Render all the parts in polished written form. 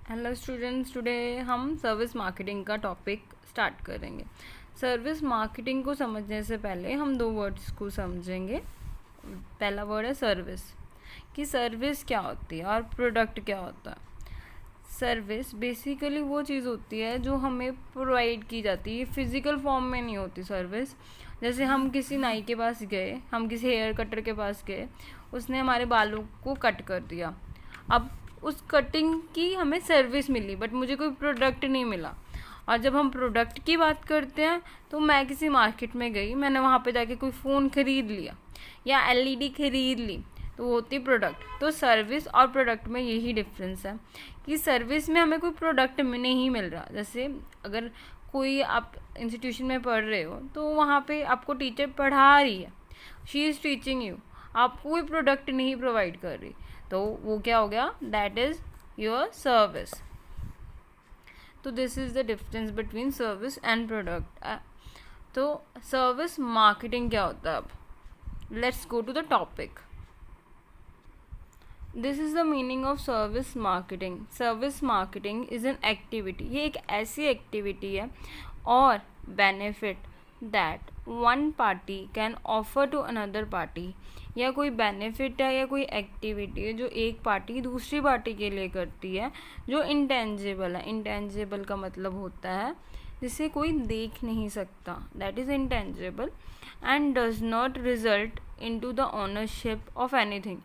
Hello students, today हम service marketing का topic start करेंगे। सर्विस मार्केटिंग को समझने से पहले हम दो वर्ड्स को समझेंगे। पहला वर्ड है सर्विस, कि सर्विस क्या होती है और प्रोडक्ट क्या होता है। सर्विस बेसिकली वो चीज़ होती है जो हमें प्रोवाइड की जाती है, फिज़िकल फॉर्म में नहीं होती सर्विस। जैसे हम किसी नाई के पास गए, हम किसी हेयर कटर के पास गए, उसने हमारे बालों को कट कर दिया। अब उस कटिंग की हमें सर्विस मिली, बट मुझे कोई प्रोडक्ट नहीं मिला। और जब हम प्रोडक्ट की बात करते हैं तो मैं किसी मार्केट में गई, मैंने वहाँ पे जाके कोई फ़ोन ख़रीद लिया या एलईडी ख़रीद ली, तो वो होती प्रोडक्ट। तो सर्विस और प्रोडक्ट में यही डिफरेंस है कि सर्विस में हमें कोई प्रोडक्ट में नहीं मिल रहा। जैसे अगर कोई आप इंस्टीट्यूशन में पढ़ रहे हो तो वहाँ पे आपको टीचर पढ़ा रही है, शी इज़ टीचिंग यू, आपको कोई प्रोडक्ट नहीं प्रोवाइड कर रही, तो वो क्या हो गया, दैट इज़ योर सर्विस। तो this is the difference between service and product. तो सर्विस मार्केटिंग क्या होता है? अब let's go to the topic. This is the meaning of service marketing. Service marketing is an activity, ये एक ऐसी activity है और benefit that one party can offer to another party, या कोई बेनिफिट है या कोई एक्टिविटी है जो एक पार्टी दूसरी पार्टी के लिए करती है, जो इंटेंजिबल है। इंटेंजिबल का मतलब होता है जिसे कोई देख नहीं सकता, that is intangible, and does not result into the ownership of anything,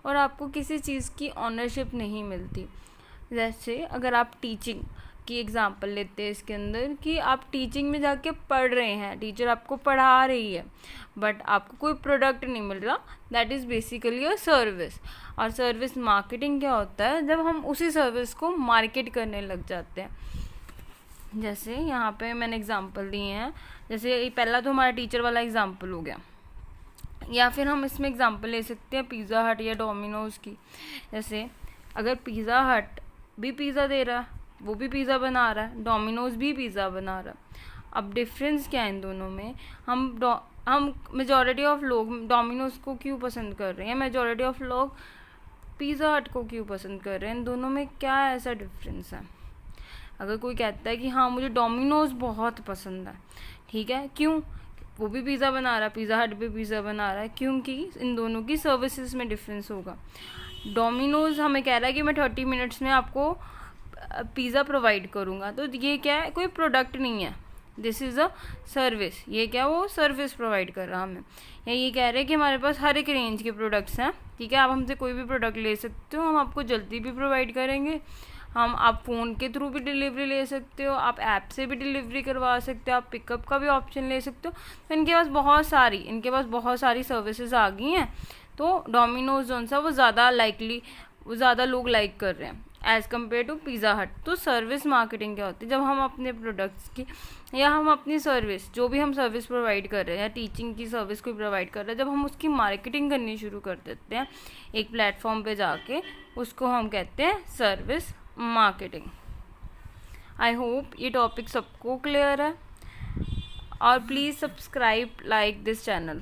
और आपको किसी चीज़ की ऑनरशिप नहीं मिलती। जैसे अगर आप टीचिंग की एग्जांपल लेते हैं इसके अंदर, कि आप टीचिंग में जाके पढ़ रहे हैं, टीचर आपको पढ़ा रही है, बट आपको कोई प्रोडक्ट नहीं मिल रहा, that is basically a service. और सर्विस मार्केटिंग क्या होता है? जब हम उसी सर्विस को मार्केट करने लग जाते हैं। जैसे यहाँ पे मैंने एग्जांपल दिए हैं, जैसे पहला तो हमारा टीचर वाला एग्जांपल हो गया, या फिर हम इसमें एग्जांपल ले सकते हैं पिज़्ज़ा हट या डोमिनोज़ की। जैसे अगर पिज़्ज़ा हट भी पिज़्ज़ा दे रहा है, वो भी पिज़्ज़ा बना रहा है, डोमिनोज़ भी पिज़्ज़ा बना रहा है। अब डिफरेंस क्या है इन दोनों में? हम मेजॉरिटी ऑफ लोग डोमिनोज़ को क्यों पसंद कर रहे हैं, मेजॉरिटी ऑफ लोग पिज़्ज़ा हट को क्यों पसंद कर रहे हैं? इन दोनों में क्या ऐसा डिफरेंस है? अगर कोई कहता है कि हाँ मुझे डोमिनोज़ बहुत पसंद है, ठीक है, क्यों? वो भी पिज़्ज़ा बना रहा है, पिज़्ज़ा हट भी पिज़्ज़ा बना रहा है, क्योंकि इन दोनों की सर्विसेज में डिफरेंस होगा। डोमिनोज़ हमें कह रहा है कि मैं 30 मिनट्स में आपको पिज़्ज़ा प्रोवाइड करूँगा, तो ये क्या है, कोई प्रोडक्ट नहीं है, दिस इज़ अ सर्विस। ये क्या, वो सर्विस प्रोवाइड कर रहा हमें। या ये कह रहे हैं कि हमारे पास हर एक रेंज के प्रोडक्ट्स हैं, ठीक है, आप हमसे कोई भी प्रोडक्ट ले सकते हो, हम आपको जल्दी भी प्रोवाइड करेंगे। आप फ़ोन के थ्रू भी डिलीवरी ले सकते हो, आप ऐप से भी डिलीवरी करवा सकते हो, आप पिकअप का भी ऑप्शन ले सकते हो। तो इनके पास बहुत सारी सर्विसेज आ गई हैं। तो डोमिनोज जो सा वो ज़्यादा लोग लाइक कर रहे हैं एज़ कम्पेयर टू पिज़्ज़ा हट। तो सर्विस मार्केटिंग क्या होती है? जब हम अपने प्रोडक्ट्स की या हम अपनी सर्विस, जो भी हम सर्विस प्रोवाइड कर रहे हैं या टीचिंग की सर्विस कोई प्रोवाइड कर रहे हैं, जब हम उसकी मार्केटिंग करनी शुरू कर देते हैं एक प्लेटफॉर्म पे जाके, उसको हम कहते हैं सर्विस मार्केटिंग। आई होप ये टॉपिक सबको क्लियर है, और please subscribe like this channel.